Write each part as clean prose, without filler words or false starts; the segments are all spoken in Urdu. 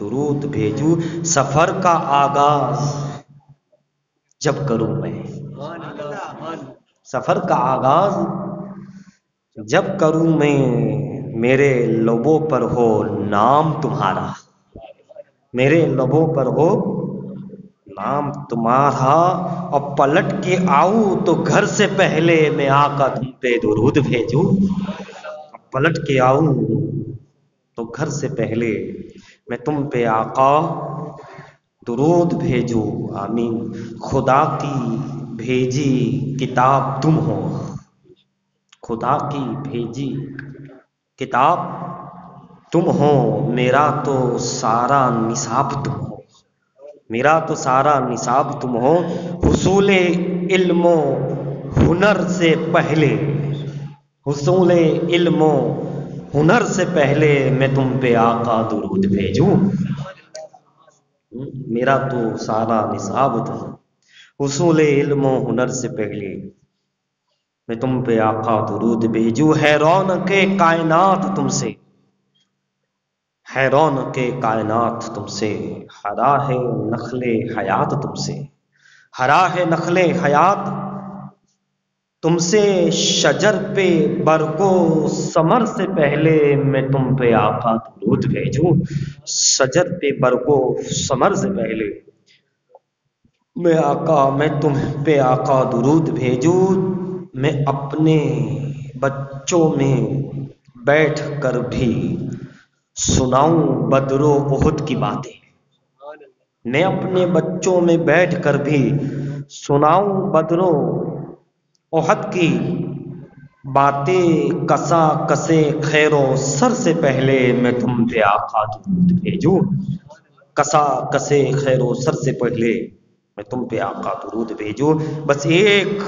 درود بھیجوں سفر کا آغاز جب کروں میں، سفر کا آغاز جب کروں میں، میرے لبوں پر ہو نام تمہارا، میرے لبوں پر ہو نام تمہارا، اور پلٹ کے آؤں تو گھر سے پہلے میں آقا تم پہ درود بھیجوں، پلٹ کے آؤں تو گھر سے پہلے میں تم پہ آقا درود بھیجوں۔ آمین۔ خدا کی بھیجی کتاب تم ہو، خدا کی بھیجی کتاب تم ہو، میرا تو سارا نصاب تم ہو، میرا تو سارا نصاب تم ہو، حصول علم و ہنر سے پہلے، حصول علم و ہنر سے پہلے میں تم پہ آقا درود بھیجوں، میرا تو سارا نصاب تم، حصول علم و ہنر سے پہلے میں تم پہ آقا درود بھیجوں۔ ہے رونق کائنات تم سے، ہے رونق کائنات تم سے، ہرا ہے نخل حیات تم سے، ہرا ہے نخل حیات تم سے، شجر پہ برگ و ثمر سے پہلے میں تم پہ آقا درود بھیجوں، شجر پہ برگ و ثمر سے پہلے میں تم پہ آقا درود بھیجوں۔ میں اپنے بچوں میں بیٹھ کر بھی سناؤں بدر و احد کی باتیں، میں اپنے بچوں میں بیٹھ کر بھی سناؤں بدر و احد کی باتیں، کسا کسے خیر و سر سے پہلے میں تم پہ آقا درود بھیجوں، کسا کسے خیر و سر سے پہلے میں تم پہ آقا درود بھیجوں۔ بس ایک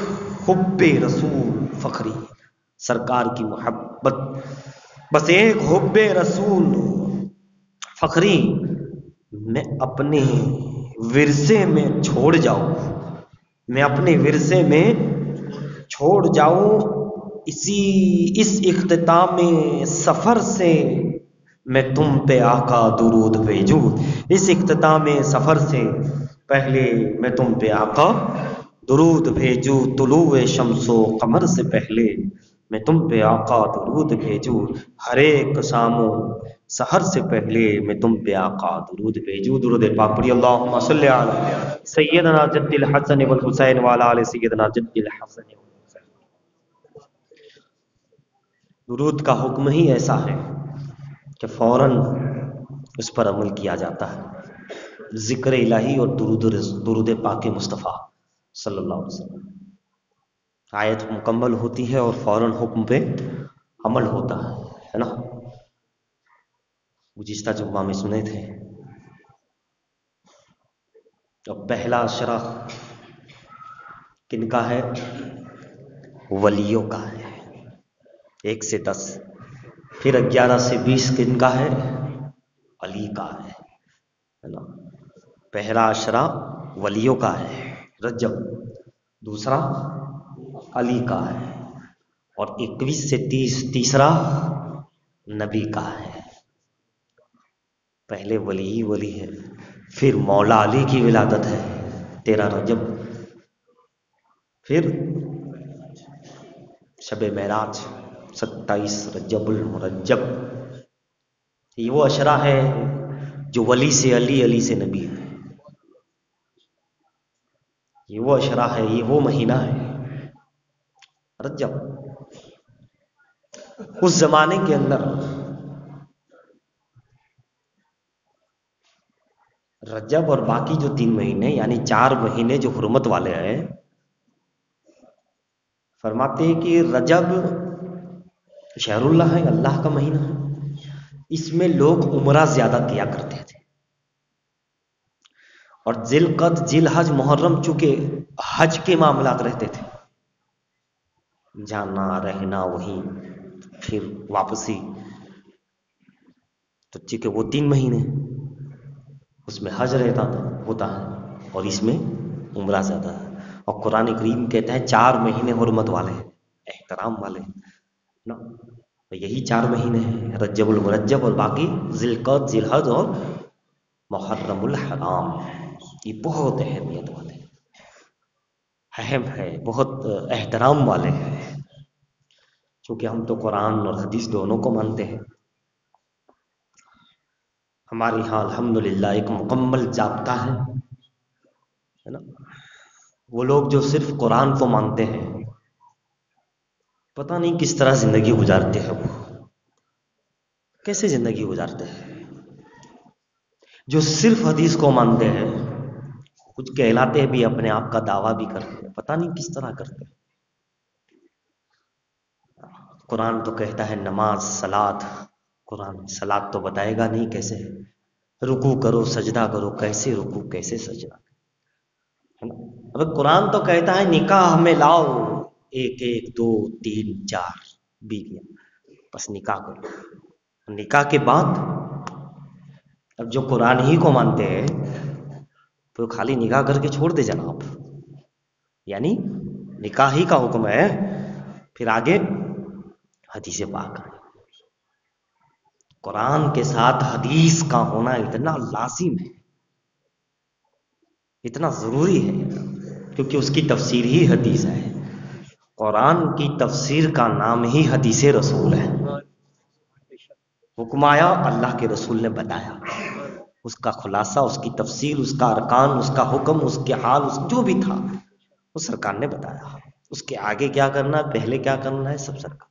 حب رسول فخری، سرکار کی محبت، بس ایک حب رسول فخری میں اپنے ورثے میں چھوڑ جاؤں، میں اپنے ورثے میں چھوڑ جاؤں، اس اختتام سفر سے میں تم پہ آقا درود بھیجوں، اس اختتام سفر سے پہلے میں تم پہ آقا درود بھیجوں، طلوع شمس و قمر سے پہلے میں تم پہ آقا درود بھیجوں، ہر ایک شام و سحر سے پہلے میں تم پہ آقا درود بھیجوں۔ درود پاک پڑھی، اللہم صلی علی سیدنا جد الحسن والحسین وعلی آل سیدنا جد الحسن والحسین۔ درود کا حکم ہی ایسا ہے کہ فوراً اس پر عمل کیا جاتا ہے، ذکر الہی اور درود پاک مصطفیٰ صلی اللہ علیہ وسلم، آیت مکمل ہوتی ہے اور فوراً حکم پہ عمل ہوتا ہے نا۔ گزشتہ جمعہ میں سنے تھے، تو پہلا اشرا کن کا ہے؟ ولیوں کا ہے، 1 سے 10، پھر 11 سے 20 کن کا ہے؟ علی کا ہے نا۔ پہلا اشرا ولیوں کا ہے رجب، دوسرا علی کا ہے، اور 21 سے 30 تیسرا نبی کا ہے۔ پہلے ولی ہی ولی ہے، پھر مولا علی کی ولادت ہے 13 رجب، پھر شب معراج 27 رجب المرجب۔ یہ وہ اشرا ہے جو ولی سے علی، علی سے نبی ہے، یہ وہ اشرا ہے، یہ وہ مہینہ ہے رجب۔ اس زمانے کے اندر رجب اور باقی جو 3 مہینے یعنی 4 مہینے جو حرمت والے ہیں، فرماتے ہیں کہ رجب شہر اللہ ہے، اللہ کا مہینہ ہے، اس میں لوگ عمرہ زیادہ کیا کرتے تھے، اور ذی القعدہ، ذی الحج، محرم چونکہ حج کے معاملات رہتے تھے، جانا رہنا وہیں پھر واپسی، تو چونکہ وہ 3 مہینے اس میں حج رہتا ہوتا ہے اور اس میں عمرہ زیادہ ہے، اور قرآن کریم کہتا ہے 4 مہینے حرمت والے ہیں، احترام والے نا، تو یہی 4 مہینے ہیں، رجب المرجب اور باقی ذی القعدہ، ذی الحج اور محرم الحرام، یہ بہت اہمیت والے اہم ہے، بہت احترام والے ہیں، چونکہ ہم تو قرآن اور حدیث دونوں کو مانتے ہیں۔ ہمارے یہاں الحمدللہ ایک مکمل ضابطہ ہے نا۔ وہ لوگ جو صرف قرآن کو مانتے ہیں، پتہ نہیں کس طرح زندگی گزارتے ہیں، وہ کیسے زندگی گزارتے ہیں۔ جو صرف حدیث کو مانتے ہیں، کچھ کہلاتے بھی اپنے آپ کا دعویٰ بھی کرتے ہیں، پتہ نہیں کس طرح کرتے ہیں۔ قرآن تو کہتا ہے نماز صلات، قرآن صلات تو بتائے گا نہیں کیسے رکوع کرو سجدہ کرو، کیسے رکوع کیسے سجدہ ہے نا۔ اب قرآن تو کہتا ہے نکاح میں لاؤ، ایک ایک دو تین چار بیویاں، بس نکاح کرو۔ نکاح کے بعد اب جو قرآن ہی کو مانتے ہیں تو خالی نکاح کر کے چھوڑ دے جناب، یعنی نکاح ہی کا حکم ہے، پھر آگے حدیث پاک ہے۔ قرآن کے ساتھ حدیث کا ہونا اتنا لازم ہے، اتنا ضروری ہے، کیونکہ اس کی تفسیر ہی حدیث ہے۔ قرآن کی تفسیر کا نام ہی حدیث رسول ہے۔ حکم آیا، اللہ کے رسول نے بتایا، اس کا خلاصہ، اس کی تفسیر، اس کا ارکان، اس کا حکم، اس کے حال، جو بھی تھا وہ سرکار نے بتایا۔ اس کے آگے کیا کرنا ہے، پہلے کیا کرنا ہے، سب سرکار۔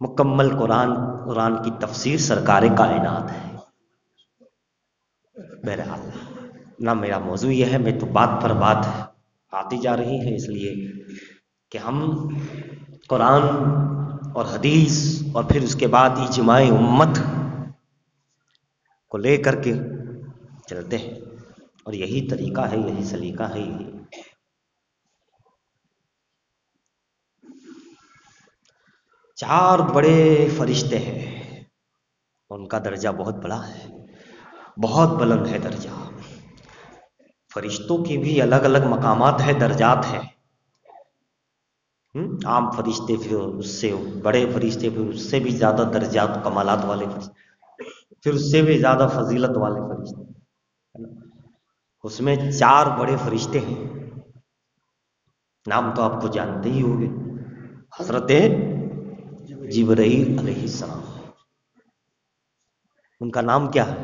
مکمل قرآن کی تفسیر سرکار کائنات ہے۔ بہرحال نہ میرا موضوع یہ ہے، میں تو بات پر بات آتی جا رہی ہے، اس لیے کہ ہم قرآن اور حدیث اور پھر اس کے بعد اجماع امت کو لے کر کے چلتے ہیں، اور یہی طریقہ ہے، یہی سلیقہ ہے، یہی۔ چار بڑے فرشتے ہیں، ان کا درجہ بہت بڑا ہے، بہت بلند ہے درجہ۔ فرشتوں کی بھی الگ الگ مقامات ہیں، درجات ہیں۔ عام فرشتے، پھر اس سے بڑے فرشتے، پھر اس سے بھی زیادہ درجات کمالات والے فرشتے، پھر اس سے بھی زیادہ فضیلت والے فرشتے، اس میں چار بڑے فرشتے ہیں، نام تو آپ کو جانتے ہی ہوگے۔ حضرت جبرائیل علیہ السلام، ان کا نام کیا ہے؟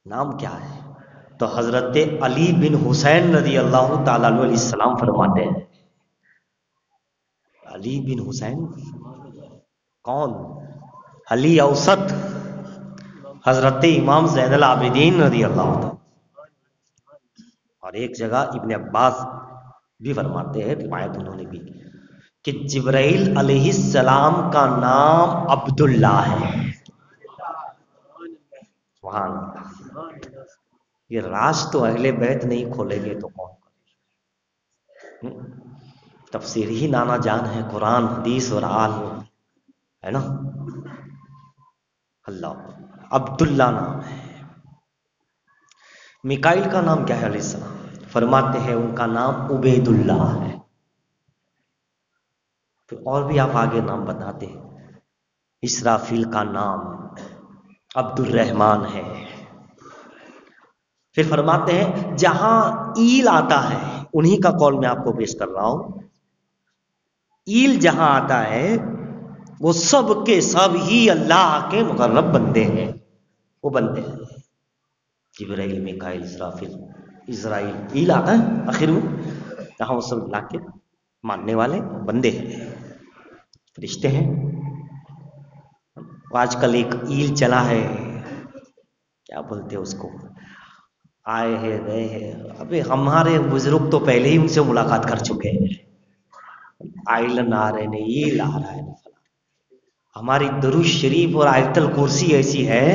نام کیا ہے؟ تو حضرت علی بن حسین رضی اللہ تعالیٰ علیہ السلام فرماتے ہیں، علی بن حسین کون؟ علی اوسط، حضرت امام زین العابدین رضی اللہ تعالیٰ۔ اور ایک جگہ ابن عباس بھی فرماتے ہیں، روایت انہوں نے بھی، کہ جبرائیل علیہ السلام کا نام عبداللہ ہے۔ سبحان اللہ، یہ راز تو اہل بیت نہیں کھولیں گے تو کون کھولے گا؟ تفسیر ہی نانا جان ہے، قرآن حدیث اور آل ہے نا۔ اللہ، عبداللہ نام ہے۔ میکائیل کا نام کیا ہے علیہ السلام؟ فرماتے ہیں ان کا نام عبید اللہ ہے۔ پھر اور بھی آپ آگے نام بتاتے ہیں، اسرافیل کا نام عبد الرحمن ہے۔ پھر فرماتے ہیں جہاں ایل آتا ہے، انہی کا قول میں آپ کو پیش کر رہا ہوں، ایل جہاں آتا ہے وہ سب کے سب ہی اللہ کے مقرب بندے ہیں، وہ بندے ہیں جبرائیل، میکائیل، اسرافیل، اسرائیل، ایل آتا ہے آخر میں، جہاں وہ سب اللہ کے ماننے والے بندے ہیں، فرشتے ہیں۔ آج کل ایک ایل چلا ہے، کیا بولتے ہیں اس کو، آئے ہیں گئے ہیں، ابھی ہمارے بزرگ تو پہلے ہی ان سے ملاقات کر چکے ہیں، آئلن آ رہے ہیں، ایل آ رہا ہے۔ ہماری درود شریف اور آیت الکرسی ایسی ہے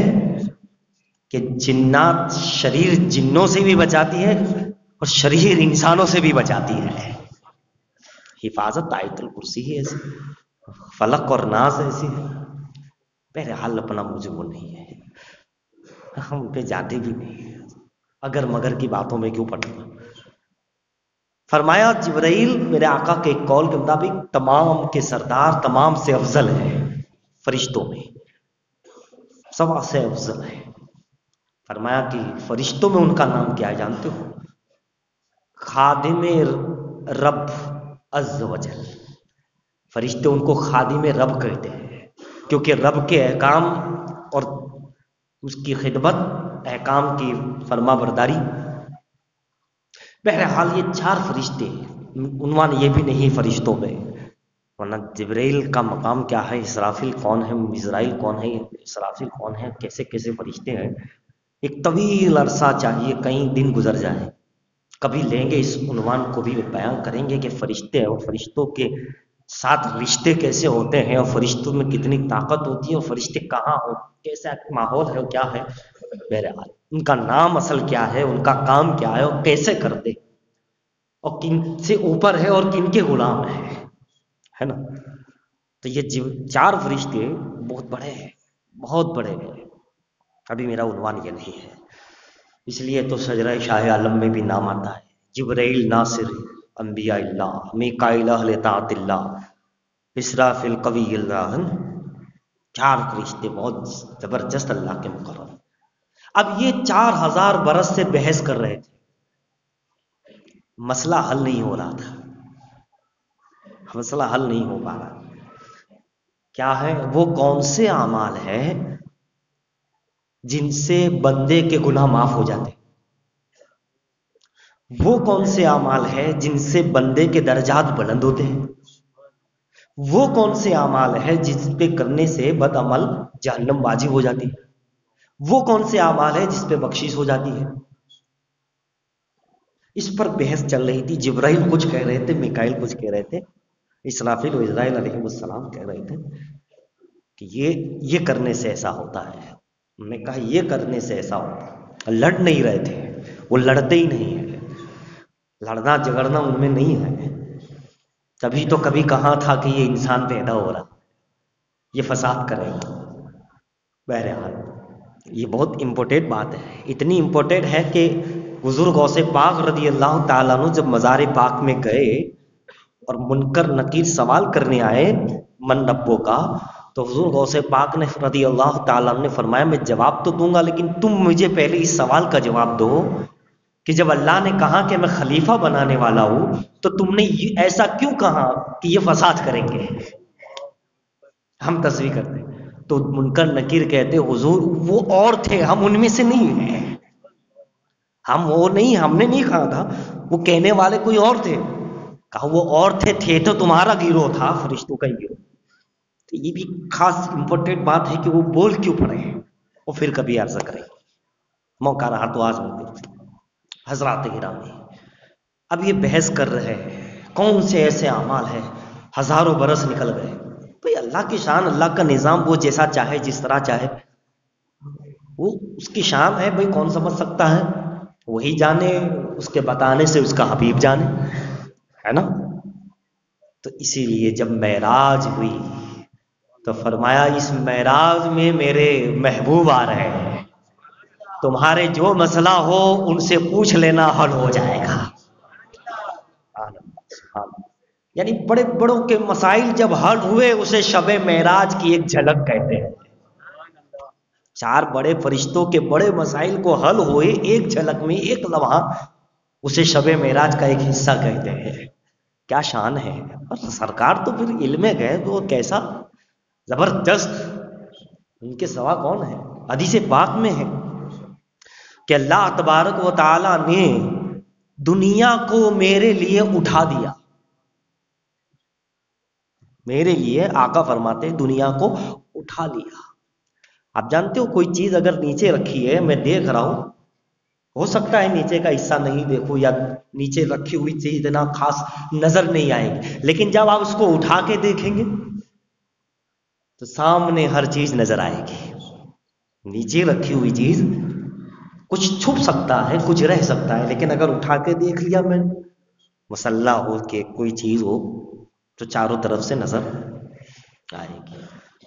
کہ جنات، شریر جنوں سے بھی بچاتی ہے اور شریر انسانوں سے بھی بچاتی ہے۔ حفاظت آیت الکرسی ہی ایسی، فلق اور ناس ایسی ہے۔ بہرحال اپنا موضوع نہیں ہے، ہم پہ جاتے بھی نہیں، اگر مگر کی باتوں میں کیوں پڑنا۔ فرمایا جبرائیل میرے آقا کے قول کے مطابق تمام کے سردار، تمام سے افضل ہے، فرشتوں میں سب سے افضل ہے۔ فرمایا کہ فرشتوں میں ان کا نام کیا ہے جانتے ہو؟ خادم رب عز وجل. فرشتے ان کو خادم رب کہتے ہیں کیونکہ رب کے احکام اور اس کی خدمت، احکام کی فرما برداری. بہرحال یہ 4 فرشتے، عنوان یہ بھی نہیں فرشتوں میں، ورنہ جبرائیل کا مقام کیا ہے، اسرافیل کون ہے، مزرائیل کون ہے، اسرافیل کون ہے، کیسے کیسے فرشتے ہیں. ایک طویل عرصہ چاہیے، کئی دن گزر جائیں. کبھی لیں گے اس عنوان کو بھی بیان کریں گے کہ فرشتے اور فرشتوں کے ساتھ رشتے کیسے ہوتے ہیں، اور فرشتوں میں کتنی طاقت ہوتی ہے، اور فرشتے کہاں ہو، کیسا ماحول ہے، کیا ہے. بہرحال ان کا نام اصل کیا ہے، ان کا کام کیا ہے، اور کیسے کرتے، اور کن سے اوپر ہے اور کن کے غلام ہے نا. تو یہ 4 فرشتے بہت بڑے ہیں، بہت بڑے ہیں. ابھی میرا عنوان یہ نہیں ہے، اس لیے تو شجرہ شاہ عالم میں بھی نام آتا ہے. جبرائیل ناصر انبیاء اللہ، میکائیل اہل طاعت اللہ، اسرافیل قوی اللہ. 4 فرشتے بہت زبردست اللہ کے مقرر. اب یہ 4000 برس سے بحث کر رہے تھے، مسئلہ حل نہیں ہو رہا تھا، مسئلہ حل نہیں ہو پا رہا. کیا ہے وہ؟ کون سے اعمال ہیں جن سے بندے کے گناہ معاف ہو جاتے؟ وہ کون سے اعمال ہیں جن سے بندے کے درجات بلند ہوتے ہیں؟ وہ کون سے اعمال ہیں جس پہ کرنے سے بد عمل جہنم واجب ہو جاتی ہے؟ وہ کون سے اعمال ہیں جس پہ بخشش ہو جاتی ہے؟ اس پر بحث چل رہی تھی. جبرائیل کچھ کہہ رہے تھے، میکائیل کچھ کہہ رہے تھے، اسرافیل و اسرائیل علیہ السلام کہہ رہے تھے کہ یہ کرنے سے ایسا ہوتا ہے. ہم نے کہا یہ کرنے سے ایسا ہوتا ہے. لڑ نہیں رہے تھے، وہ لڑتے ہی نہیں ہیں، لڑنا جھگڑنا ان میں نہیں ہے. تبھی تو کبھی کہاں تھا کہ یہ انسان پیدا ہو رہا، یہ فساد کرے گا. بہرحال یہ بہت امپورٹنٹ بات ہے، اتنی امپورٹنٹ ہے کہ حضور غوث پاک رضی اللہ تعالیٰ عنہ جب مزار پاک میں گئے اور منکر نکیر سوال کرنے آئے من ربوں کا، تو حضور غوث پاک نے رضی اللہ تعالیٰ عنہ نے فرمایا میں جواب تو دوں گا، لیکن تم مجھے پہلے اس سوال کا جواب دو کہ جب اللہ نے کہا کہ میں خلیفہ بنانے والا ہوں تو تم نے ایسا کیوں کہا کہ یہ فساد کریں گے؟ ہم تصریح کرتے تو منکر نکیر کہتے حضور وہ اور تھے، ہم ان میں سے نہیں ہیں، ہم وہ نہیں، ہم نے نہیں کہا تھا، وہ کہنے والے کوئی اور تھے. کہا وہ اور تھے تو تمہارا گروہ تھا، فرشتوں کا ہی گروہ. تو یہ بھی خاص امپورٹنٹ بات ہے کہ وہ بول کیوں پڑے ہیں، وہ پھر کبھی عرض کریں، موقع رہا تو آج بولتے. حضرات گرامی، اب یہ بحث کر رہے ہیں کون سے ایسے اعمال ہیں ہزاروں برس نکل گئے. بھئی اللہ کی شان، اللہ کا نظام، وہ جیسا چاہے جس طرح چاہے، وہ اس کی شان ہے. بھئی کون سمجھ سکتا ہے؟ وہی جانے، اس کے بتانے سے اس کا حبیب جانے، ہے نا. تو اسی لیے جب معراج ہوئی تو فرمایا اس معراج میں میرے محبوب آ رہے ہیں، تمہارے جو مسئلہ ہو ان سے پوچھ لینا، حل ہو جائے گا. یعنی بڑے بڑوں کے مسائل جب حل ہوئے اسے شب معراج کی ایک جھلک کہتے ہیں. 4 بڑے فرشتوں کے بڑے مسائل کو حل ہوئے ایک جھلک میں، ایک لمحہ، اسے شب معراج کا ایک حصہ کہتے ہیں. کیا شان ہے. اور سرکار تو پھر علم غیب وہ کیسا زبردست، ان کے سوا کون ہے. حدیث پاک میں ہے کہ اللہ تبارک و تعالی نے دنیا کو میرے لیے اٹھا دیا. میرے لیے آقا فرماتے دنیا کو اٹھا لیا. آپ جانتے ہو کوئی چیز اگر نیچے رکھی ہے، میں دیکھ رہا ہوں، ہو سکتا ہے نیچے کا حصہ نہیں دیکھو یا نیچے رکھی ہوئی چیز اتنا خاص نظر نہیں آئے گی، لیکن جب آپ اس کو اٹھا کے دیکھیں گے تو سامنے ہر چیز نظر آئے گی. نیچے رکھی ہوئی چیز کچھ چھپ سکتا ہے، کچھ رہ سکتا ہے، لیکن اگر اٹھا کے دیکھ لیا میں مسلح ہو کے کوئی چیز ہو تو چاروں طرف سے نظر آئے گی.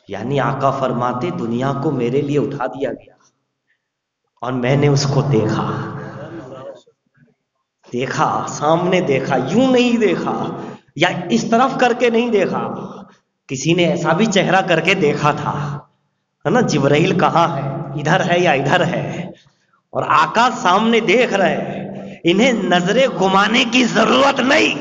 یعنی آقا فرماتے دنیا کو میرے لیے اٹھا دیا گیا اور میں نے اس کو دیکھا سامنے دیکھا، یوں نہیں دیکھا یا اس طرف کر کے نہیں دیکھا، کسی نے ایسا بھی چہرہ کر کے دیکھا تھا، ہے نا. جبرائیل کہاں ہے، ادھر ہے یا ادھر ہے، اور آقا سامنے دیکھ رہے ہیں، انہیں نظریں گھمانے کی ضرورت نہیں.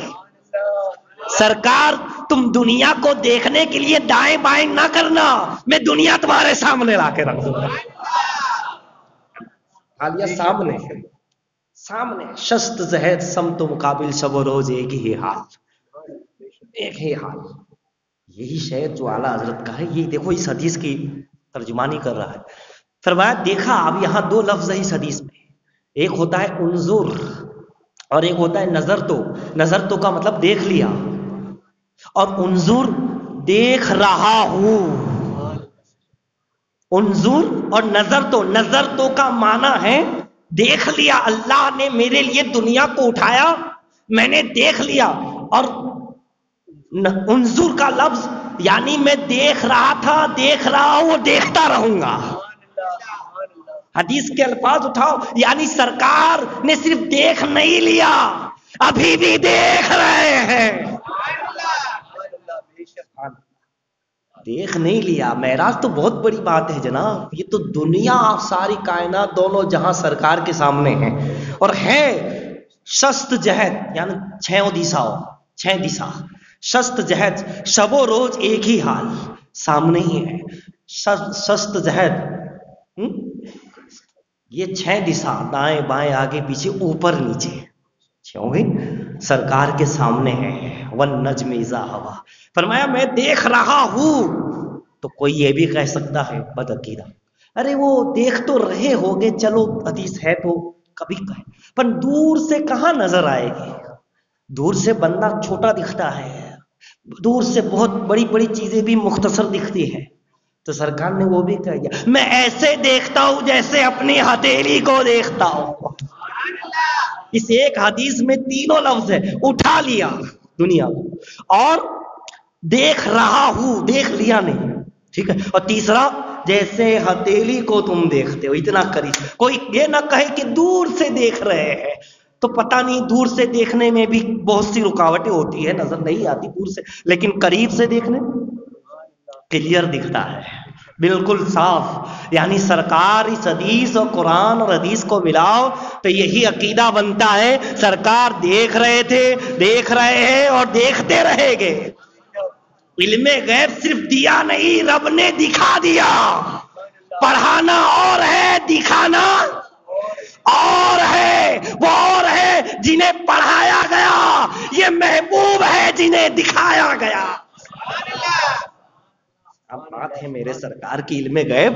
سرکار تم دنیا کو دیکھنے کے لیے دائیں بائیں نہ کرنا، میں دنیا تمہارے سامنے لا کے رکھ دوں گا. حالیہ سامنے سامنے شست زہد سمت و مقابل شب و روز ایک ہی حال، ایک ہی حال. یہی شعر جو اعلیٰ حضرت کا ہے، یہ دیکھو اس حدیث کی ترجمانی کر رہا ہے. فرمایا دیکھا، اب یہاں دو لفظ ہے اس حدیث میں، ایک ہوتا ہے انظر اور ایک ہوتا ہے نظر تو. نظر تو کا مطلب دیکھ لیا، اور انظر دیکھ رہا ہوں. انظر اور نظر تو، نظر تو کا معنی ہے دیکھ لیا. اللہ نے میرے لیے دنیا کو اٹھایا، میں نے دیکھ لیا. اور انظر کا لفظ یعنی میں دیکھ رہا تھا، دیکھ رہا ہوں اور دیکھتا رہوں گا. حدیث کے الفاظ اٹھاؤ، یعنی سرکار نے صرف دیکھ نہیں لیا، ابھی بھی دیکھ رہے ہیں. دیکھ نہیں لیا. معراج تو بہت بڑی بات ہے جناب، یہ تو دنیا ساری کائنات دونوں جہاں سرکار کے سامنے ہیں. اور ہے شست جہد یعنی چھ دشا شست جہد شب و روز ایک ہی حال، سامنے ہی ہے. شست جہد یہ 6 دشا، دائیں بائیں آگے پیچھے اوپر نیچے سرکار کے سامنے ہے. والنجم اذا ہوا، فرمایا میں دیکھ رہا ہوں. تو کوئی یہ بھی کہہ سکتا ہے بد عقیدہ، ارے وہ دیکھ تو رہے ہوگے، چلو حدیث ہے تو کبھی کہے، پر دور سے کہاں نظر آئے گی؟ دور سے بندہ چھوٹا دکھتا ہے، دور سے بہت بڑی بڑی چیزیں بھی مختصر دکھتی ہے. تو سرکار نے وہ بھی کہہ دیا، میں ایسے دیکھتا ہوں جیسے اپنی ہتھیلی کو دیکھتا ہوں. اس ایک حدیث میں تینوں لفظ ہے، اٹھا لیا دنیا کو، اور دیکھ رہا ہوں، دیکھ لیا نہیں. ٹھیک ہے. اور تیسرا جیسے ہتھیلی کو تم دیکھتے ہو، اتنا قریب. کوئی یہ نہ کہے کہ دور سے دیکھ رہے ہیں، تو پتہ نہیں دور سے دیکھنے میں بھی بہت سی رکاوٹیں ہوتی ہے، نظر نہیں آتی دور سے، لیکن قریب سے دیکھنے کلیئر دکھتا ہے، بالکل صاف. یعنی سرکار اس حدیث اور قرآن اور حدیث کو ملاؤ تو یہی عقیدہ بنتا ہے، سرکار دیکھ رہے تھے، دیکھ رہے ہیں اور دیکھتے رہیں گے. علم غیب صرف دیا نہیں، رب نے دکھا دیا. پڑھانا اور ہے، دکھانا اور ہے. وہ اور ہے جنہیں پڑھایا گیا، یہ محبوب ہے جنہیں دکھایا گیا. اب بات ہے میرے سرکار کی علم غیب،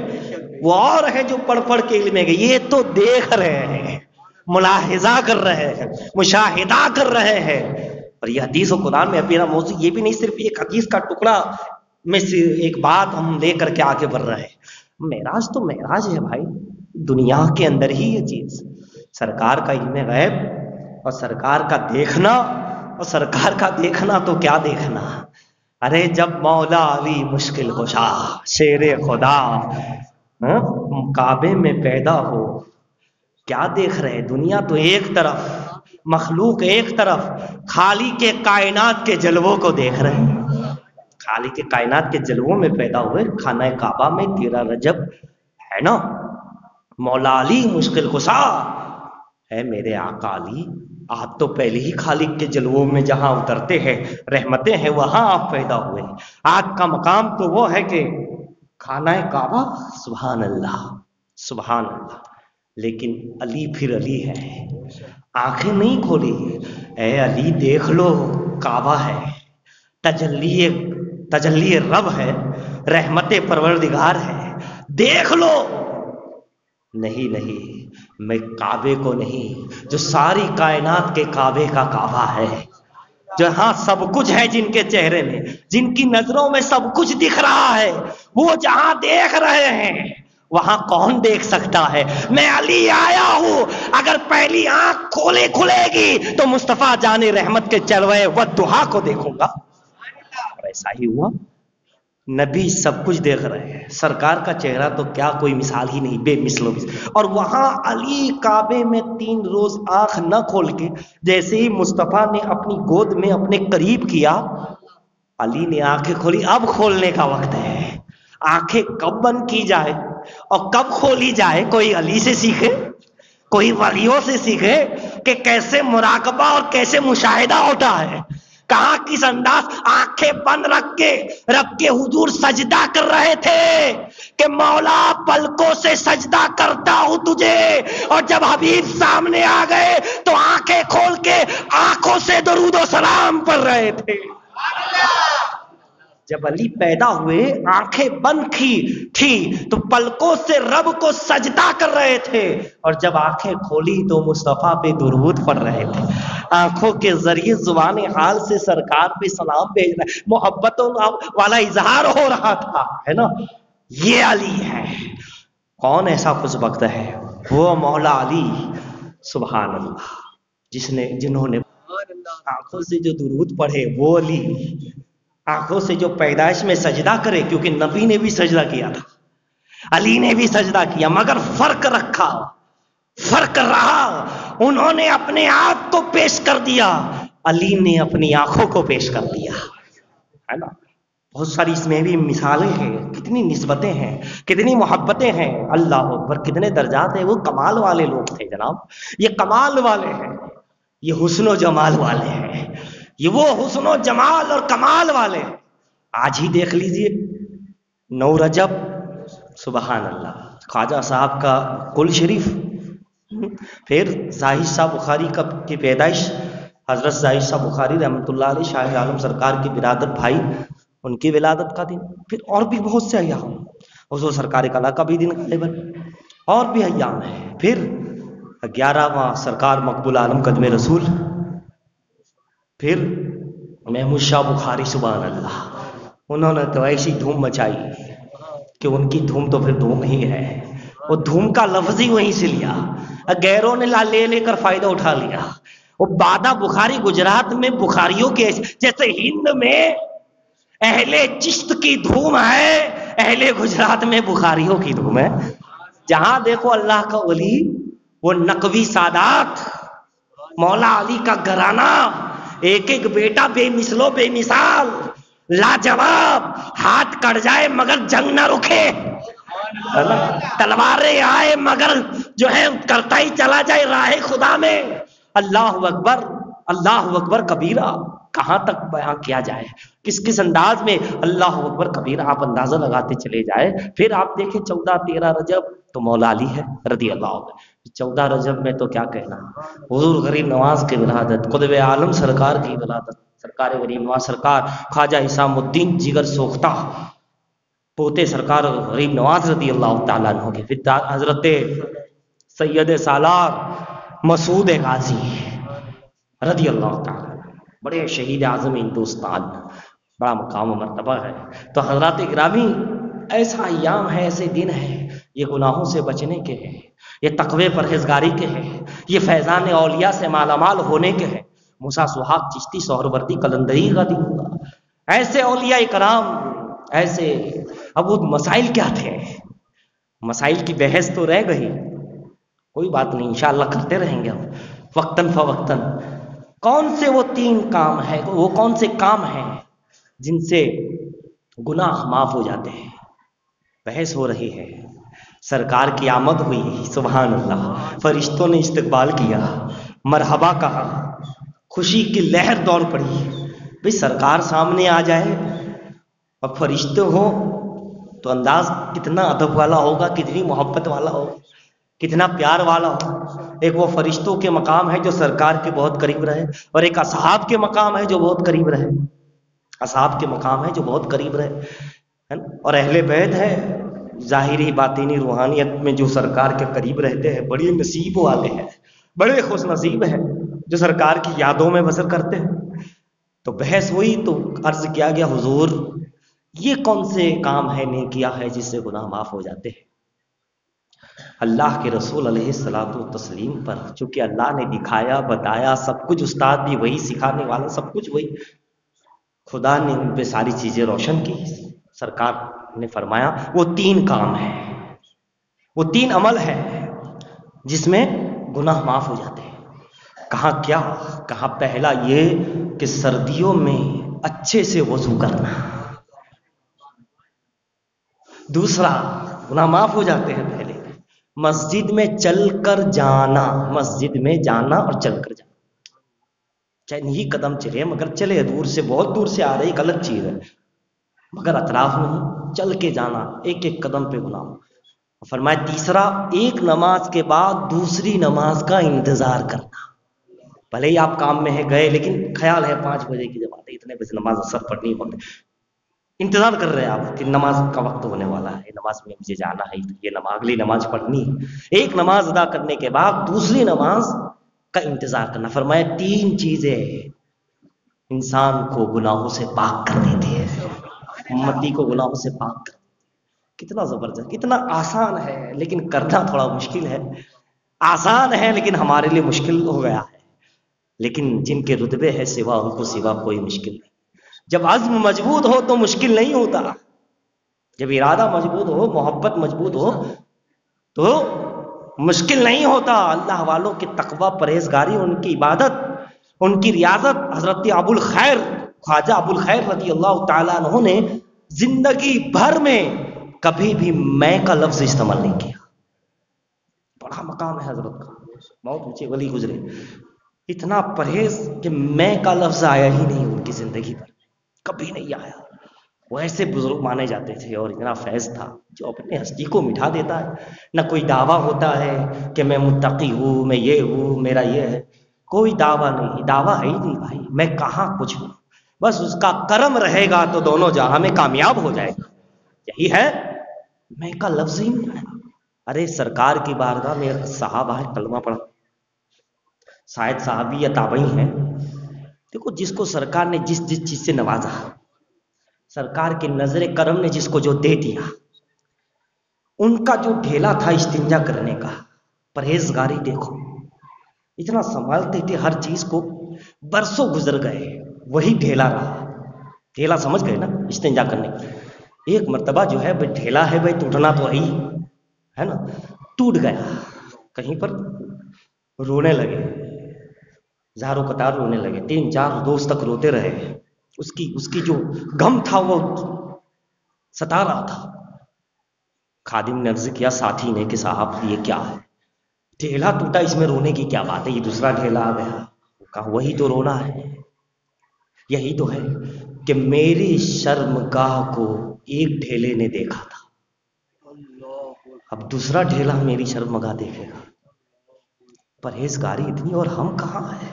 وہ اور ہے جو پڑھ پڑھ کے علم غیب. یہ تو دیکھ رہے ہیں، ملاحظہ کر رہے ہیں، مشاہدہ کر رہے ہیں. اور یہ حدیث و قرآن میں اپنا موضوع یہ بھی نہیں صرف ایک حدیث کا ٹکڑا میں سے ایک بات ہم لے کر کے آگے بڑھ رہے ہیں. معراج تو معراج ہے بھائی، دنیا کے اندر ہی یہ چیز، سرکار کا علم غیب اور سرکار کا دیکھنا. اور سرکار کا دیکھنا تو کیا دیکھنا، ارے جب مولا علی مشکل کشا شیر خدا کعبے میں پیدا ہو، کیا دیکھ رہے؟ دنیا تو ایک طرف، مخلوق ایک طرف، خالق کے کائنات کے جلووں کو دیکھ رہے ہیں. خالق کے کائنات کے جلووں میں پیدا ہوئے، خانہ کعبہ میں 13 رجب ہے نا. مولا علی مشکل کشا ہے میرے آقا علی، آپ تو پہلے ہی خالق کے جلووں میں جہاں اترتے ہیں، رحمتیں ہیں، وہاں آپ پیدا ہوئے. آپ کا مقام تو وہ ہے کہ خانہ کعبہ. سبحان اللہ سبحان اللہ. لیکن علی پھر علی ہے، آنکھیں نہیں کھولی. اے علی دیکھ لو، کعبہ ہے، تجلی رب ہے، رحمت پروردگار ہے، دیکھ لو. نہیں، میں کعبے کو نہیں، جو ساری کائنات کے کعبے کا کعبہ ہے، جہاں سب کچھ ہے، جن کے چہرے میں، جن کی نظروں میں سب کچھ دکھ رہا ہے، وہ جہاں دیکھ رہے ہیں وہاں کون دیکھ سکتا ہے؟ میں علی آیا ہوں. اگر پہلی آنکھ کھلے گی تو مصطفیٰ جان رحمت کے چلوے والضحیٰ کو دیکھوں گا. اور ایسا ہی ہوا، نبی سب کچھ دیکھ رہے ہیں. سرکار کا چہرہ تو کیا کوئی مثال ہی نہیں، بے مثل و مثل. اور وہاں علی کعبے میں 3 روز آنکھ نہ کھول کے، جیسے ہی مصطفیٰ نے اپنی گود میں اپنے قریب کیا، علی نے آنکھیں کھولی. اب کھولنے کا وقت ہے. آنکھیں کب بند کی جائے اور کب کھولی جائے، کوئی علی سے سیکھے. کوئی ولیوں سے سیکھے کہ کیسے مراقبہ اور کیسے مشاہدہ ہوتا ہے. کہاں کس انداز آنکھیں بند رکھ کے رب کے حضور سجدہ کر رہے تھے کہ مولا پلکوں سے سجدہ کرتا ہوں تجھے. اور جب حبیب سامنے آ گئے تو آنکھیں کھول کے آنکھوں سے درود و سلام پڑھ رہے تھے. جب علی پیدا ہوئے آنکھیں بند تھی تو پلکوں سے رب کو سجدہ کر رہے تھے، اور جب آنکھیں کھولی تو مصطفیٰ پہ درود پڑھ رہے تھے. آنکھوں کے ذریعے زبان حال سے سرکار پہ سلام بھیج رہے، محبتوں والا اظہار ہو رہا تھا، ہے نا. یہ علی ہے. کون ایسا خوشبخت ہے؟ وہ مولا علی، سبحان اللہ، جنہوں نے آنکھوں سے جو درود پڑھے وہ علی، آنکھوں سے جو پیدائش میں سجدہ کرے، کیونکہ نبی نے بھی سجدہ کیا تھا، علی نے بھی سجدہ کیا، مگر فرق رہا. انہوں نے اپنے آپ کو پیش کر دیا، علی نے اپنی آنکھوں کو پیش کر دیا، ہے نا. بہت ساری اس میں بھی مثالیں ہیں، کتنی نسبتیں ہیں، کتنی محبتیں ہیں. اللہ اکبر، کتنے درجات ہیں. وہ کمال والے لوگ تھے جناب، یہ کمال والے ہیں، یہ حسن و جمال والے ہیں، یہ وہ حسن و جمال اور کمال والے. آج ہی دیکھ لیجئے 9 رجب، سبحان اللہ، خواجہ صاحب کا کل شریف، پھر زاہد شاہ بخاری کی پیدائش، حضرت زاہد شاہ بخاری رحمۃ اللہ علیہ شاہ عالم سرکار کی برادر بھائی، ان کی ولادت کا دن، پھر اور بھی بہت سے ایام، حضور سرکار کلا کا بھی دن غالباً، اور بھی ایام ہیں. پھر 11واں سرکار مقبول عالم قدم رسول، پھر محمود شاہ بخاری، سبحان اللہ، انہوں نے تو ایسی دھوم مچائی کہ ان کی دھوم تو پھر دھوم ہی ہے. وہ دھوم کا لفظ ہی وہیں سے لیا، غیروں نے لے کر فائدہ اٹھا لیا. وہ بادہ بخاری گجرات میں بخاریوں کے، جیسے ہند میں اہل چشت کی دھوم ہے، اہل گجرات میں بخاریوں کی دھوم ہے. جہاں دیکھو اللہ کا ولی، وہ نقوی سادات، مولا علی کا گھرانہ، ایک ایک بیٹا بے مثل و بے مثال، لاجواب، ہاتھ کٹ جائے مگر جنگ نہ رکے، تلواریں آئے مگر جو ہے کرتا ہی چلا جائے راہ خدا میں. اللہ اکبر، اللہ اکبر کبیرہ، کہاں تک بیان کیا جائے، کس انداز میں اللہ اکبر کبیرہ آپ اندازہ لگاتے چلے جائے. پھر آپ دیکھیں 14-13 رجب تو مولا علی ہے رضی اللہ عنہ. 14 رجب میں تو کیا کہنا، حضور غریب نواز کی ولادت، قطب عالم سرکار کی ولادت، سرکار غریب نواز سرکار خواجہ حسام الدین جگر سوختہ پوتے سرکار غریب نواز رضی اللہ تعالیٰ عنہ کے، پھر حضرت سید سالار مسعود غازی رضی اللہ تعالیٰ، بڑے شہید اعظم ہندوستان، بڑا مقام و مرتبہ ہے. تو حضرات گرامی، ایسا ایام ہے، ایسے دن ہیں، یہ گناہوں سے بچنے کے ہیں، یہ تقوی پرہیزگاری کے ہیں، یہ فیضان اولیاء سے مالا مال ہونے کے ہیں. موسیٰ سہاگ چشتی سہروردی قلندری کا دن ہوگا. ایسے اولیاء کرام، ایسے. اب وہ مسائل کیا تھے؟ مسائل کی بحث تو رہ گئی، کوئی بات نہیں، انشاءاللہ کرتے رہیں گے ہم وقتاً فوقتاً. کون سے وہ 3 کام ہیں، وہ کون سے کام ہیں جن سے گناہ معاف ہو جاتے ہیں؟ بحث ہو رہی ہے. سرکار کی آمد ہوئی، سبحان اللہ، فرشتوں نے استقبال کیا، مرحبا کہا، خوشی کی لہر دوڑ پڑی. بھئی سرکار سامنے آ جائے اور فرشتے ہو تو انداز کتنا ادب والا ہوگا، کتنی محبت والا ہوگا، کتنا پیار والا ہو. ایک وہ فرشتوں کے مقام ہے جو سرکار کے بہت قریب رہے، اور ایک اصحاب کے مقام ہے جو بہت قریب رہے، اصحاب کے مقام ہے جو بہت قریب رہے، اور اہل بیت ہے ظاہری باطنی روحانیت میں جو سرکار کے قریب رہتے ہیں. بڑے نصیب والے ہیں، بڑے خوش نصیب ہیں جو سرکار کی یادوں میں بسر کرتے ہیں. تو بحث ہوئی تو عرض کیا گیا، حضور یہ کون سے کام ہے، نیکیاں ہے جس سے گناہ معاف ہو جاتے ہیں؟ اللہ کے رسول علیہ الصلوۃ والتسلیم پر، چونکہ اللہ نے دکھایا، بتایا، سب کچھ، استاد بھی وہی، سکھانے والا سب کچھ وہی، خدا نے ان پہ ساری چیزیں روشن کی. سرکار نے فرمایا وہ 3 کام ہیں، وہ 3 عمل ہے جس میں گناہ معاف ہو جاتے ہیں. کہا کیا؟ کہا پہلا یہ کہ سردیوں میں اچھے سے وضو کرنا. دوسرا، گناہ معاف ہو جاتے ہیں پہلے. مسجد میں چل کر جانا، مسجد میں جانا اور چل کر جانا، چند ہی قدم چلے مگر چلے، دور سے بہت دور سے آ رہے ایک الگ چیز ہے، مگر اطراف نہیں، چل کے جانا، ایک ایک قدم پہ گناہ۔ فرمایا تیسرا، ایک نماز کے بعد دوسری نماز کا انتظار کرنا، بھلے ہی آپ کام میں ہے گئے لیکن خیال ہے 5 بجے کی جب آتے اتنے بجے نماز اثر پڑھنی ہے، انتظار کر رہے ہیں آپ کہ نماز کا وقت ہونے والا ہے، نماز میں مجھے جانا ہے، یہ اگلی نماز پڑھنی ہے، ایک نماز ادا کرنے کے بعد دوسری نماز کا انتظار کرنا۔ فرمایا 3 چیزیں انسان کو گناہوں سے پاک کر دیتی ہے، امتی کو گناہوں سے پاک کر۔ کتنا زبردست، کتنا آسان ہے لیکن کرنا تھوڑا مشکل ہے، آسان ہے لیکن ہمارے لیے مشکل ہو گیا ہے، لیکن جن کے رتبے ہے سوا ان کو سوا کوئی مشکل نہیں۔ جب عزم مضبوط ہو تو مشکل نہیں ہوتا، جب ارادہ مضبوط ہو، محبت مضبوط ہو تو مشکل نہیں ہوتا۔ اللہ والوں کی تقوی، پرہیزگاری، ان کی عبادت، ان کی ریاضت، حضرت ابو الخیر خواجہ ابو الخیر رضی اللہ تعالیٰ عنہ نے زندگی بھر میں کبھی بھی میں کا لفظ استعمال نہیں کیا۔ بڑا مقام ہے حضرت کا، بہت اونچے ولی گزرے، اتنا پرہیز کہ میں کا لفظ آیا ہی نہیں ان کی زندگی پر، کبھی نہیں آیا۔ وہ ایسے بزرگ مانے جاتے تھے اور اتنا فیض تھا جو اپنے ہستی کو مٹھا دیتا ہے۔ نہ کوئی دعویٰ ہوتا ہے کہ میں متقی ہوں، میں یہ ہوں، میرا یہ ہے، کوئی دعویٰ نہیں، دعویٰ ہے ہی نہیں بھائی، میں کہاں کچھ ہوں، بس اس کا کرم رہے گا تو دونوں جہاں میں کامیاب ہو جائے گا، یہی ہے، میں کا لفظ ہی نہیں آیا۔ ارے سرکار کی بارگاہ میں صحابہ ہے، کلمہ پڑھا، شاید صحابی یا تابعی ہیں، دیکھو جس کو سرکار نے جس چیز سے نوازا، سرکار کی نظر کرم نے جس کو جو دے دیا، ان کا جو ڈھیلا تھا استنجا کرنے کا، پرہیزگاری دیکھو، اتنا سنبھالتے تھے ہر چیز کو، برسوں گزر گئے وہی ڈھیلا رہا۔ ڈھیلا سمجھ گئے نا، استنجا کرنے کا ایک مرتبہ جو ہے بھائی ڈھیلا ہے، بھائی ٹوٹنا تو ہے نا، ٹوٹ گیا، کہیں پر رونے لگے، زاروں قطار رونے لگے، 3-4 روز تک روتے رہے، اس کی جو غم تھا وہ ستا رہا تھا۔ خادم نے عرض کیا ساتھی نے کہ صاحب یہ کیا ہے، ڈھیلا ٹوٹا، اس میں رونے کی کیا بات ہے، یہ دوسرا ڈھیلا آ گیا۔ کہا وہی تو رونا ہے، یہی تو ہے کہ میری شرمگاہ کو ایک ڈھیلے نے دیکھا تھا، اب دوسرا ڈھیلا میری شرمگاہ دیکھے گا۔ پرہیزگاری اتنی اور ہم کہاں ہیں،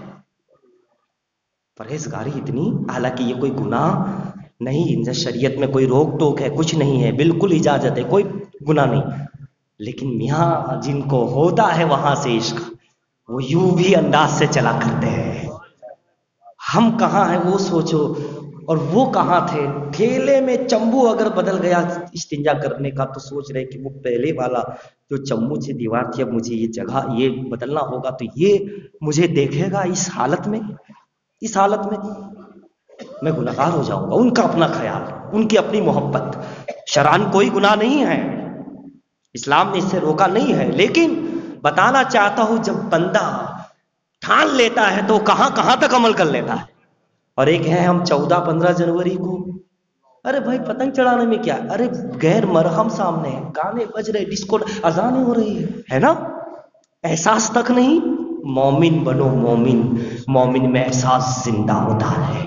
پرہیزگاری اتنی، حالانکہ یہ کوئی گناہ نہیں، شریعت میں کوئی روک ٹوک ہے، کچھ نہیں ہے، بالکل اجازت ہے، کوئی گناہ نہیں، لیکن میاں جن کو ہوتا ہے وہاں سے عشق، وہ یوں بھی انداز سے چلا کرتے ہیں، ہم کہاں ہیں وہ سوچو، اور وہ کہاں تھے، ٹھیلے میں چمبو اگر بدل گیا استنجا کرنے کا تو سوچ رہے کہ وہ پہلے والا جو چمو سے دیوار تھی، اب مجھے یہ جگہ یہ بدلنا ہوگا تو یہ مجھے دیکھے گا اس حالت میں، اس حالت میں گناہگار ہو جاؤں گا۔ ان کا اپنا خیال، ان کی اپنی محبت، شرعاً کوئی گناہ نہیں ہے، اسلام نے اس سے روکا نہیں ہے، لیکن بتانا چاہتا ہوں جب بندہ ٹھان لیتا ہے تو کہاں کہاں تک عمل کر لیتا ہے۔ اور ایک ہے ہم 14-15 جنوری کو، ارے بھائی پتنگ چڑھانے میں کیا، ارے غیر مرہم سامنے ہے، گانے بج رہے، ڈسکو اذانیں ہو رہی ہے نا، احساس تک نہیں۔ مومن بنو مومن، مومن میں احساس زندہ ہوتا ہے،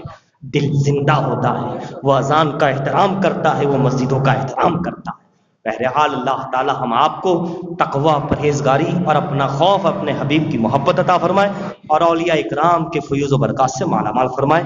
دل زندہ ہوتا ہے، وہ اذان کا احترام کرتا ہے، وہ مسجدوں کا احترام کرتا ہے۔ بہرحال اللہ تعالی ہم آپ کو تقوی، پرہیزگاری اور اپنا خوف، اپنے حبیب کی محبت عطا فرمائے، اور اولیاء اکرام کے فیوز و برکات سے مالا مال فرمائے۔